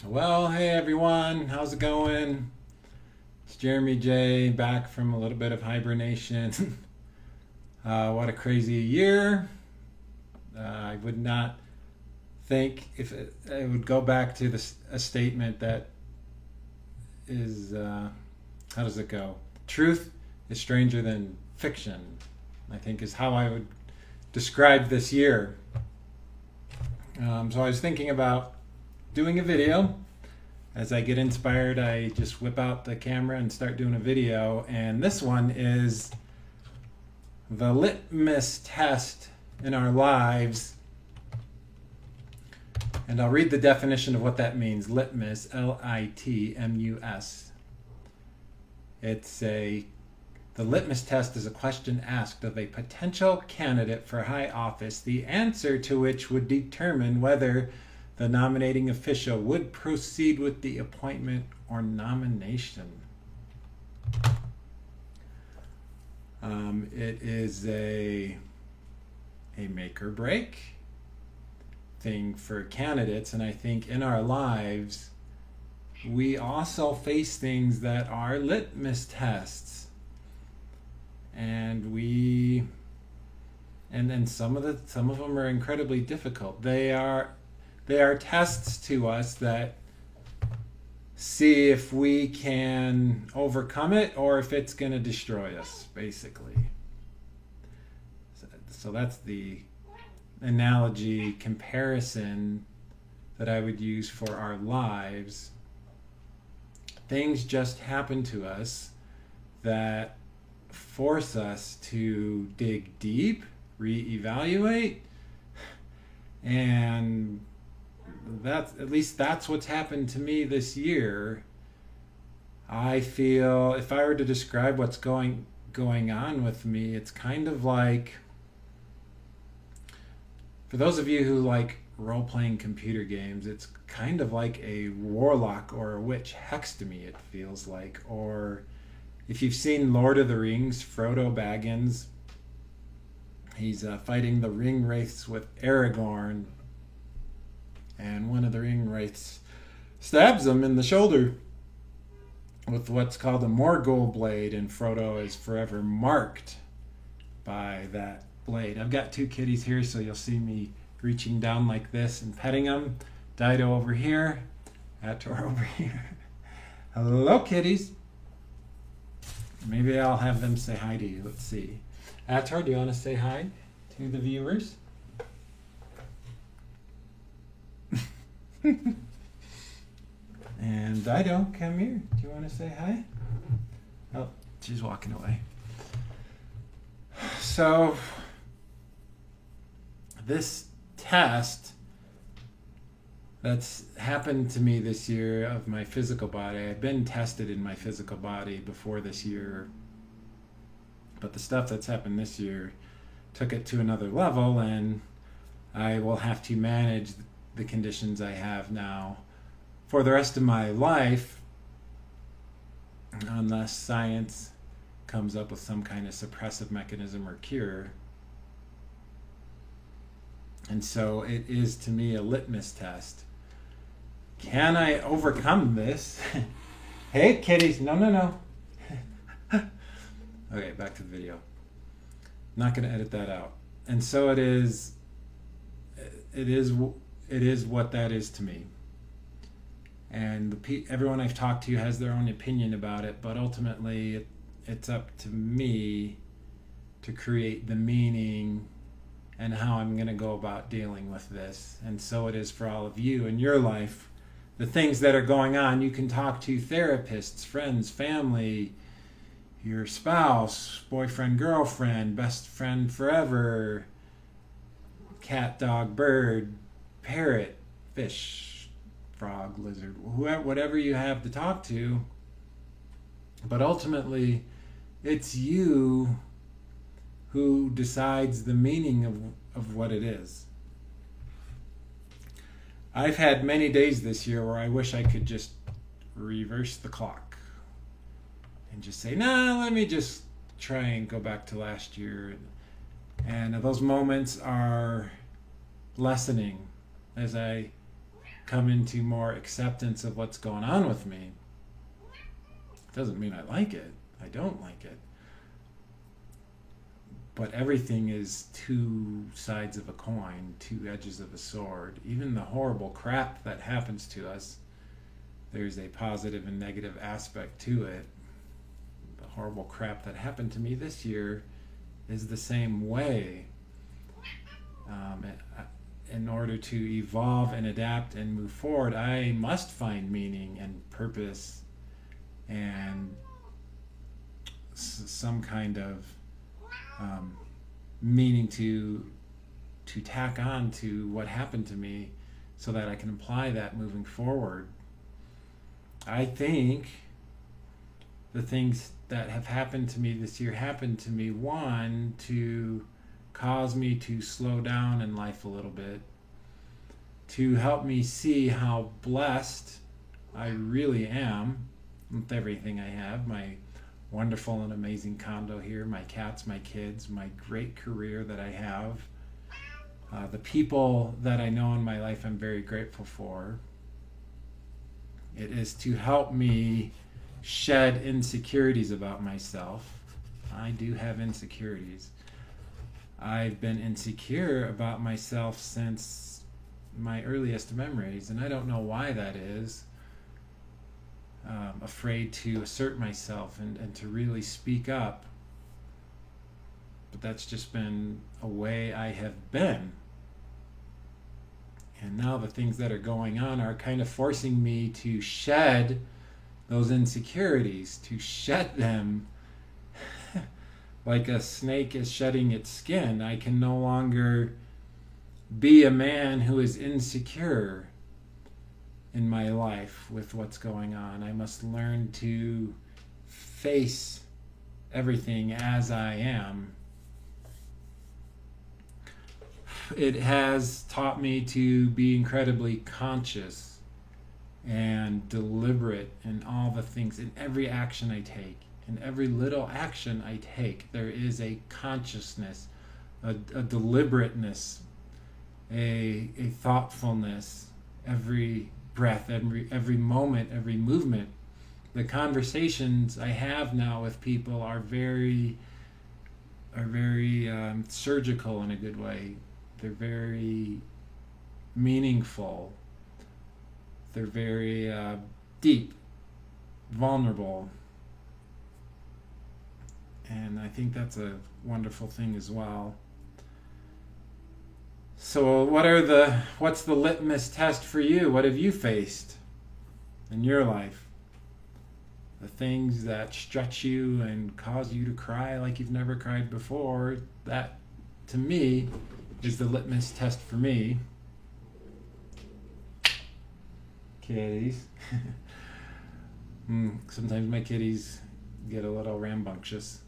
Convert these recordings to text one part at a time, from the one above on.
Well, hey everyone, how's it going? It's Jeremy J back from a little bit of hibernation. What a crazy year. I would not think if it would go back to a statement that is, how does it go? Truth is stranger than fiction, I think is how I would describe this year. So I was thinking about doing a video. As I get inspired, I just whip out the camera and start doing a video. And this one is the litmus test in our lives. And I'll read the definition of what that means. Litmus, Litmus. The litmus test is a question asked of a potential candidate for high office, the answer to which would determine whether the nominating official would proceed with the appointment or nomination. It is a make or break thing for candidates, and I think in our lives we also face things that are litmus tests, and then some of them are incredibly difficult. They are tests to us that see if we can overcome it or if it's going to destroy us, basically. So that's the analogy comparison that I would use for our lives. Things just happen to us that force us to dig deep, reevaluate, and that's what's happened to me this year. I feel if I were to describe what's going on with me, it's kind of like, for those of you who like role-playing computer games, it's kind of like a warlock or a witch hex to me, it feels like. Or if you've seen Lord of the Rings, Frodo Baggins, he's fighting the ring wraiths with Aragorn, and one of the ring wraiths stabs him in the shoulder with what's called a Morgul blade, and Frodo is forever marked by that blade. I've got two kitties here, so you'll see me reaching down like this and petting them. Dido over here, Ator over here. Hello, kitties. Maybe I'll have them say hi to you. Let's see. Ator, do you want to say hi to the viewers? And Dido, come here. Do you want to say hi? Oh, she's walking away. So, this test that's happened to me this year of my physical body, I've been tested in my physical body before this year, but the stuff that's happened this year took it to another level, and I will have to manage the conditions I have now for the rest of my life, unless science comes up with some kind of suppressive mechanism or cure. And so it is to me a litmus test. Can I overcome this? Hey kitties, no. Okay, back to the video. Not going to edit that out. And so it is what that is to me. And everyone I've talked to has their own opinion about it, but ultimately it's up to me to create the meaning and how I'm going to go about dealing with this. And so it is for all of you in your life. The things that are going on, you can talk to therapists, friends, family, your spouse, boyfriend, girlfriend, best friend forever, cat, dog, bird, parrot, fish, frog, lizard, whoever, whatever you have to talk to. But ultimately, it's you who decides the meaning of what it is. I've had many days this year where I wish I could just reverse the clock and just say, nah, let me just try and go back to last year. And those moments are lessening as I come into more acceptance of what's going on with me. Doesn't mean I like it. I don't like it. But everything is two sides of a coin, two edges of a sword. Even the horrible crap that happens to us, there's a positive and negative aspect to it. The horrible crap that happened to me this year is the same way. In order to evolve and adapt and move forward, I must find meaning and purpose and some kind of meaning to tack on to what happened to me so that I can apply that moving forward. I think the things that have happened to me this year happened to me, one, to cause me to slow down in life a little bit, to help me see how blessed I really am with everything I have, my wonderful and amazing condo here, my cats, my kids, my great career that I have, the people that I know in my life I'm very grateful for. It is to help me shed insecurities about myself. I do have insecurities. I've been insecure about myself since my earliest memories, and I don't know why that is. Afraid to assert myself and to really speak up. But that's just been a way I have been. And now the things that are going on are kind of forcing me to shed those insecurities, to shed them like a snake is shedding its skin. I can no longer be a man who is insecure in my life with what's going on. I must learn to face everything as I am. It has taught me to be incredibly conscious and deliberate in all the things, in every action I take. In every little action I take, there is a consciousness, a deliberateness, a thoughtfulness. Every breath, every moment, every movement. The conversations I have now with people are very surgical in a good way. They're very meaningful. They're very deep, vulnerable. And I think that's a wonderful thing as well. So what's the litmus test for you? What have you faced in your life? The things that stretch you and cause you to cry like you've never cried before, that to me is the litmus test for me. Kitties. Sometimes my kitties get a little rambunctious.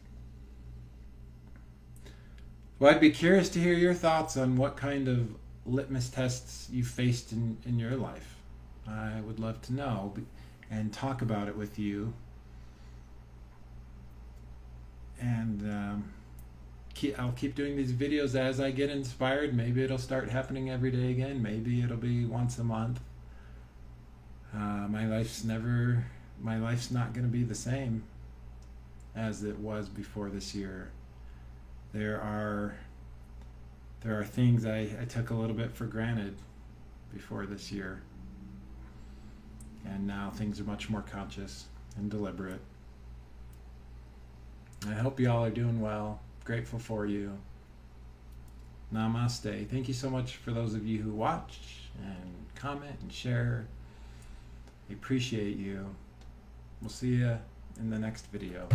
Well, I'd be curious to hear your thoughts on what kind of litmus tests you faced in your life. I would love to know and talk about it with you. And I'll keep doing these videos as I get inspired. Maybe it'll start happening every day again. Maybe it'll be once a month. My life's not going to be the same as it was before this year. There are things I took a little bit for granted before this year. And now things are much more conscious and deliberate. I hope you all are doing well. Grateful for you. Namaste. Thank you so much for those of you who watch and comment and share. I appreciate you. We'll see you in the next video.